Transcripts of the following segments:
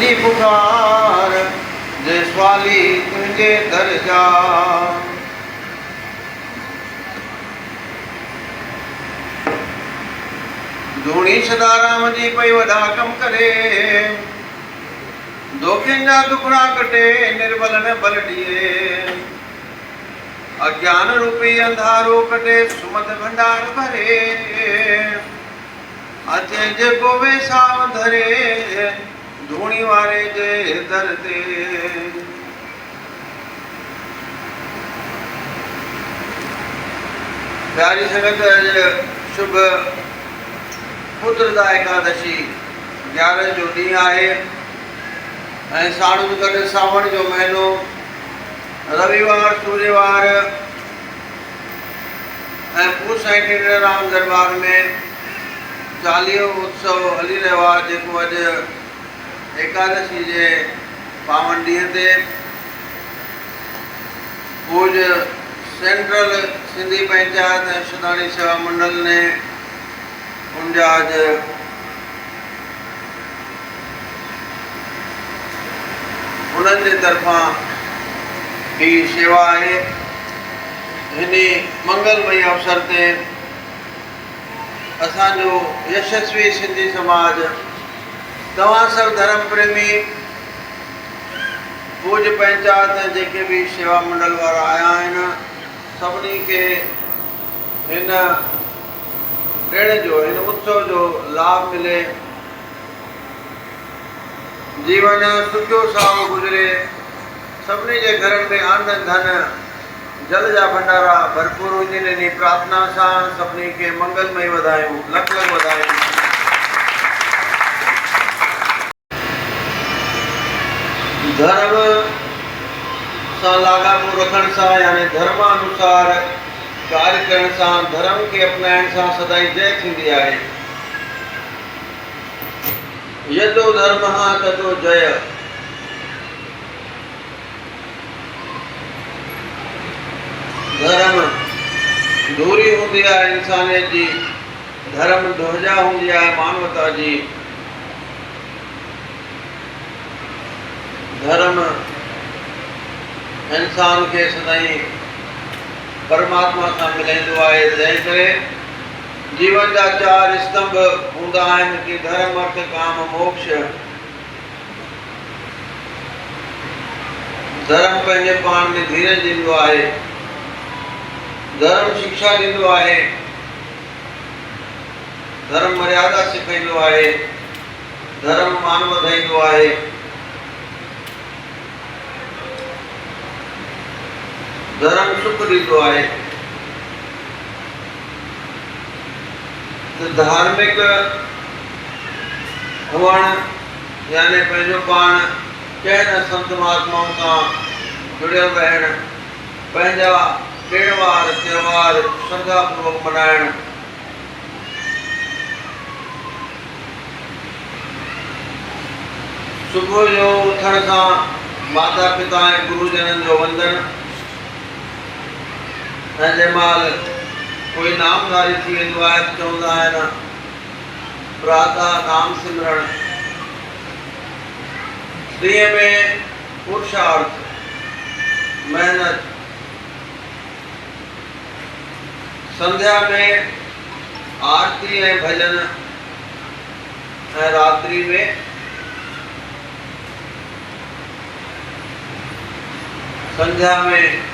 जी पुकार जे स्वाली तुझे दर जा। धूणी सदा राम जी पई वॾा कम करे, दोखिन जा दुखड़ा कटे निर्बल न बल दिए। अज्ञान रूपी अंधारो कटे सुमत भंडार भरे, अचे जेको वेसाव धरे धूणी वारे जे दर ते। प्यारी संगत, शुभ पुत्रदा एकादशी 11 जो ॾींहुं आहे ऐं साणु गॾु सावण जो महीनो, रविवार सूर्यवार ऐं पूस ऐं टेऊंराम दरबार में चालीहो उत्सव हली रहियो आहे, जेको अॼु एकादशी जे पावन ॾींहं ते पूज सेंट्रल सिंधी पंचायत ऐं शदाणी सेवा मंडल ने उनजा अॼु उन्हनि जे तरफ़ां ही शेवा आहे। हिन मंगलमय अवसर ते असांजो यशस्वी सिंधी समाज, तव्हां सभु धर्म प्रेमी, पूज पंचायत जेके भी सेवा मंडल वारा आया आहिनि, सभिनी खे हिन ॾिण जो, हिन उत्सव जो लाभ मिले, जीवन सुठो साओ गुजरे, सभिनी जे घरनि में अन्न धन जल जा भंडारा भरपूर हुजनि। इन प्रार्थना सां सभिनी खे मंगलमय वधायूं, लख लख वधायूं। धर्म सां लाॻापो रखण सां, यानी धर्मानुसार कार्य करण सां, धर्म खे अपनाइण सां सदाई जय थींदी आहे। यदो धर्मः ततो जय। धर्म दूरी हूंदी आहे इंसानियत जी, धर्म ध्वजा हूंदी आहे मानवता जी। धर्म इंसान खे सदाई परमात्मा सां मिलाईंदो आहे। तंहिं करे जीवन जा 4 स्तंभ हूंदा आहिनि कि धर्म, अर्थ, काम, मोक्ष। धर्म पंहिंजे पाण में धीरज ॾींदो आहे, धर्म शिक्षा ॾींदो आहे, धर्म मर्यादा सेखारींदो आहे, धर्म मान वधाईंदो आहे। धर्म सुख ॾींदो आहे। धार्मिक हुअण यानी पंहिंजो पाण कंहिं संत महात्माउनि सां जुड़ियल रहण, पंहिंजा ॾिण वार त्योहार श्रद्धापूर्वक मल्हाइण। सुबुह जो उथण सां माता पिता ऐं गुरुजननि जो वंदन, ऐं जंहिं महिल कोई नामधारी थी वेंदो आहे त चवंदा आहिनि प्रातः नाम सिमरण। ॾींहं में पुरुषार्थ, मेहनत, संध्या में आरती ऐं भजन, ऐं रात्रि में संध्या में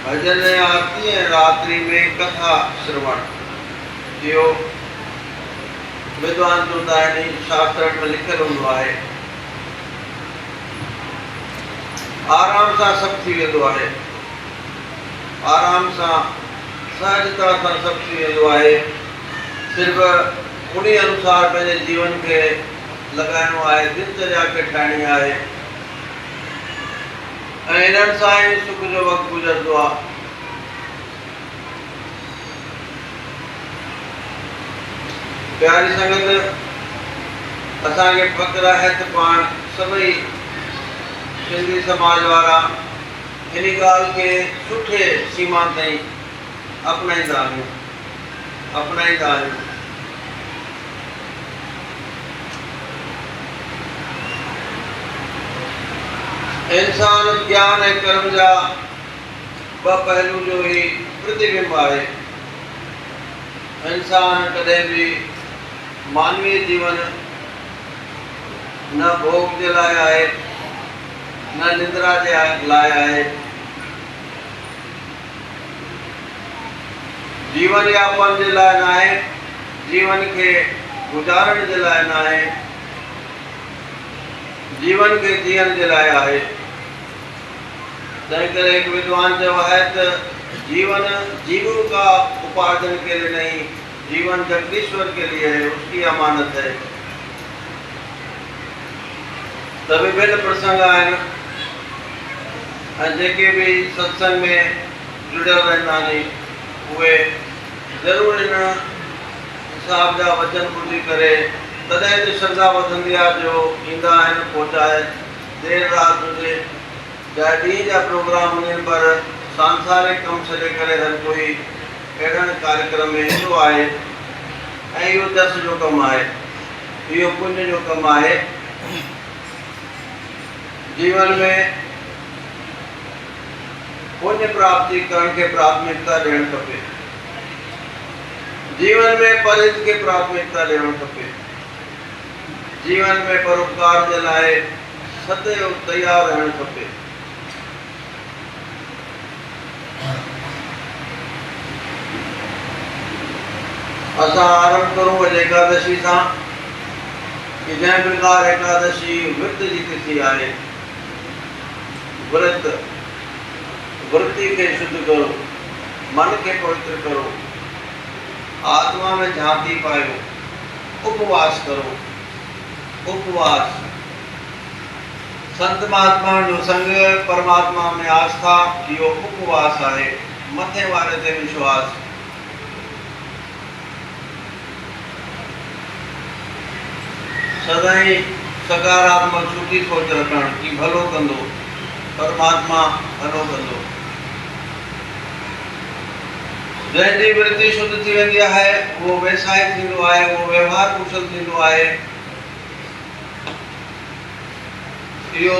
भजन ऐं आरती, ऐं रात्रि में कथा श्रवण। इहो विद्वान चवंदा आहिनि, शास्त्रनि में लिखियलु हूंदो आहे। आराम सां सभु थी वेंदो आहे, आराम सां सहजता सां सभु थी वेंदो आहे। सिर्फ़ु उन अनुसार पंहिंजे जीवन खे लॻाइणो आहे, दिनचर्या खे ठाहिणी आहे, ऐं इन्हनि सां ई सुख जो वक़्तु गुज़रंदो आहे। प्यारी संगत, असांखे फ़ख़्रु आहे त पाण सभई सिंधी समाज वारा इन ॻाल्हि खे सुठे सीमा ताईं अपनाईंदा आहियूं। इंसान ज्ञान ऐं कर्म जा ब पहलू जो ही प्रतिबिंब है। इंसान कदे भी मानवीय जीवन न भोग के लाइ आहे न निंद्रा के लाइ आहे। जीवन यापन के लाइ न आहे, जीवन के गुजारण के लाइ न आहे, जीवन के जीवन के लाइ आहे। तंहिं करे एक विद्वान जो है तो जीवन जीविका उपार्जन के लिए नहीं, जीवन जगदीश्वर के लिए है, उसकी अमानत है। तभी विभिन्न प्रसंग आहिनि ऐं जेके भी सत्संग में जुड़ियल रहंदा आहिनि उहे ज़रूरु इन हिसाब जा वचन ॿुधी करे तॾहिं त श्रद्धा वधंदी आहे जो ईंदा आहिनि पहुचाए। देर राति हुजे चाहे ॾींहं जा प्रोग्राम हुजनि पर सांसारिक कम छॾे करे हर कोई अहिड़नि कार्यक्रम में ईंदो आहे ऐं इहो जस जो कमु आहे, इहो पुण्य जो कमु आहे। जीवन में पुण्य प्राप्ति करण के प्राथमिकता ॾियणु खपे, जीवन में परहित के प्राथमिकता ॾियणु खपे, जीवन में परोपकार के लाइ सदैव तैयार रहणु खपे। असां आरंभ करूं अॼु एकादशी सां कि जंहिं प्रकार एकादशी विर्त जी तिथि आहे। व्रत वृत्ति के शुद्ध करो, मन के पवित्र करो, आत्मा में झांकी पायो, उपवास करो। उपवास संत महात्मा जो संग, परमात्मा में आस्था, यो उपवास है। मथे वारे ते विश्वास। सदाई सकारात्मक सुठी सोच रखण कि भलो कंदो, परमात्मा भलो कंदो। जंहिंजी वृत्ति शुद्ध थी वेंदी आहे वो व्यवसाय थींदो आहे, वो व्यवहार कुशल थींदो आहे। इहो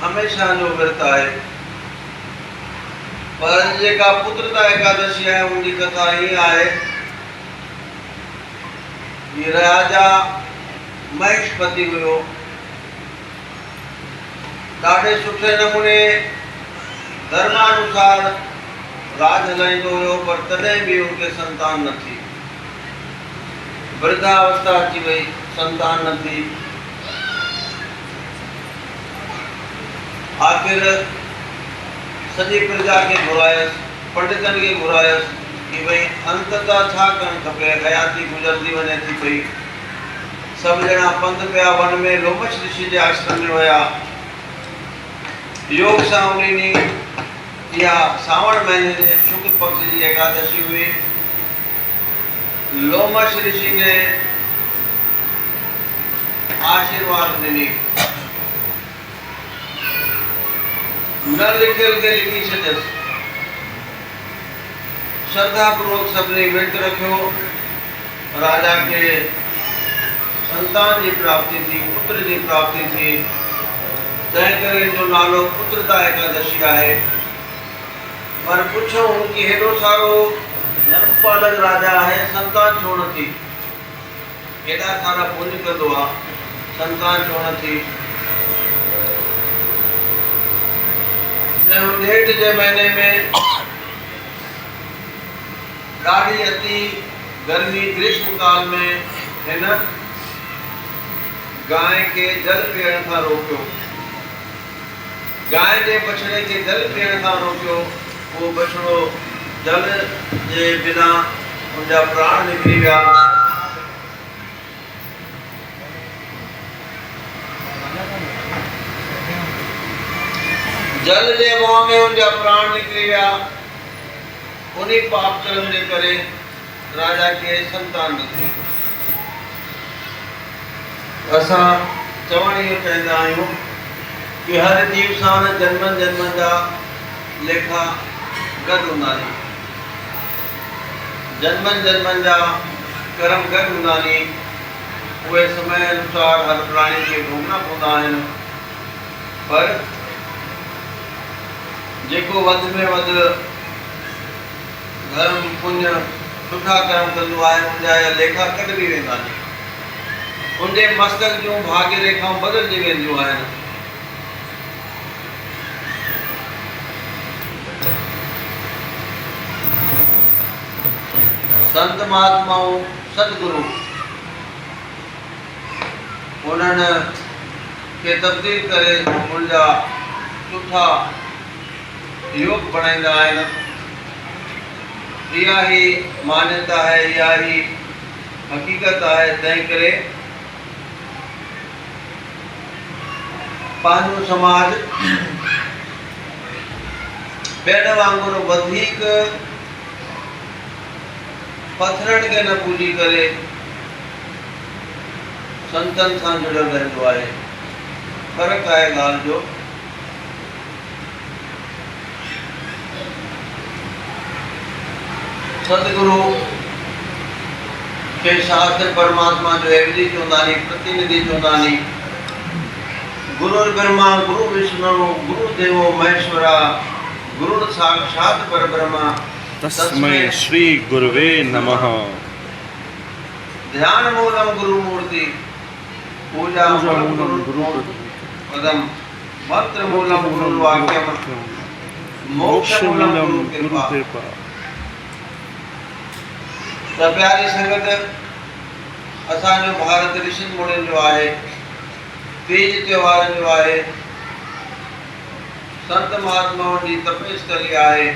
हमेशा जो व्रत आहे। पर जेका पुत्रता एकादशी आहे उनकी कथा ही आहे। ये राजा महेशपति हुयो, ॾाढे सुठे नमूने धर्मानुसार राज हलाईंदो हुयो, पर तॾहिं भी उनके संतान न थी। वृद्धावस्था अची वई, संतान न थी। आखिर सॼी प्रजा के घुरायस, पंडितन के घुरायस कि भई अंततः छा करणु खपे, हयाती गुजरती वञे थी पई। सब ॼणा पंध पिया वन में लोमश ऋषि जे आश्रम में विया। योग सां उन ॾींहुं इहा सावण महीने जे शुक्ल पक्ष जी एकादशी हुई। लोमश ऋषि ने आशीर्वाद ॾिनी। न लिखियल के लिखी छॾियसि। श्रद्धा पूर्वक सभिनी विर्त रखियो। राजा के संतान की प्राप्ति थी, पुत्र की प्राप्ति थी। तंहिं करे जो नालो पुत्रता एकादशी आहे। पर पुछो कि हेॾो सारो धर्मपालक राजा है, संतान छो न थी? हेॾा सारा पुण्य कंदो आहे, संतान छो न थी? जेठ जे महीने में ॾाढी अति गर्मी ग्रीष्म काल में हिन गाय के जल पीअण खां रोकियो। गाय के बछड़े के जल पीअण खां रोकियो। वो बछड़ो जल जे बिना उनजा प्राण निकिरी विया। जल जे मुंह में उनजा प्राण निकिरी विया। उन्हीं पाप कर्म जे करे राजा के संतान न थी। असां चवण इहो चाहींदा आहियूं कि हर जीव सां जन्मनि जन्मनि जा लेखा गॾु हूंदा आहिनि। जन्मनि जन्मनि जा कर्म गॾु हूंदा आहिनि। उहे समय अनुसार हर प्राणी खे भोगना पवंदा आहिनि। पर जेको वध में वध धर्म पुण्य सुठा कर्म कंदो आहे उनजा लेखा कढी वेंदा आहिनि, उनजे मस्तक जूं भाग्य रेखाऊं बदिलजी वेंदियूं आहिनि। संत महात्माऊं सतगुरु उन्हनि खे तब्दील करे उनजा सुठा योग बणाईंदा आहिनि। इहा ही मान्यता है, इहा ही हकीकत आहे। तंहिं करे पंहिंजो समाज ॿियनि वांगुरु वधीक पथरनि खे न पूॼी करे संतनि सां जुड़ियल रहंदो आहे। फ़र्क़ु आहे ॻाल्हि जो। सतगुरु के शास्त्र परमात्मा जो एवजी चवंदा नी, प्रतिनिधि चवंदा नी। गुरु ब्रह्मा गुरु विष्णु गुरु देवो महेश्वरा गुरु साक्षात परब्रह्म तस्मै श्री गुरुवे नमः। ध्यान मूलम गुरु मूर्ति पूजा मूलम गुरु पदम मंत्र मूलम गुरु वाक्यम मोक्ष मूलम गुरु कृपा। त प्यारी संगत, असांजो भारत ऋषिनि मुनिनि जो आहे, तीज त्योहारनि जो आहे, संत महात्माउनि जी तपस्कली आहे।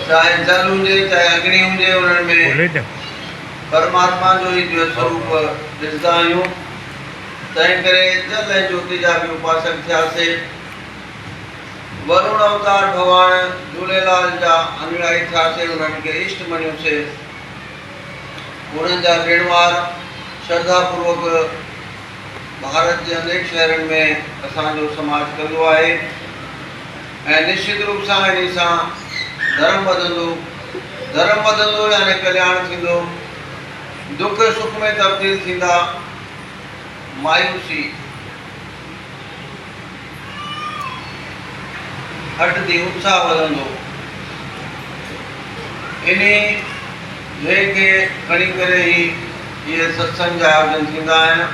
चाहे जल हुजे चाहे अग्नि हुजे, उन्हनि में परमात्मा जो ही जो स्वरूप ॾिसंदा आहियूं। तंहिं करे जल ऐं ज्योति जा बि उपासक थियासीं। वरुण अवतार भगवान झूलेलाल जा अनुयायी थियासीं, उन्हनि खे इष्ट मञियोसीं। उन्हनि जा ॾिणवार श्रद्धापूर्वक भारत जे अनेक शहरनि में असांजो समाज कंदो आहे। ऐं निश्चित रूप सां इन सां धर्म वधंदो यानी कल्याण थींदो, दुख सुख में तब्दील थींदा, मायूसी हटंदी, उत्साह वधंदो। इन खे खणी करे ही इहे सत्संग जा आयोजन थींदा आहिनि।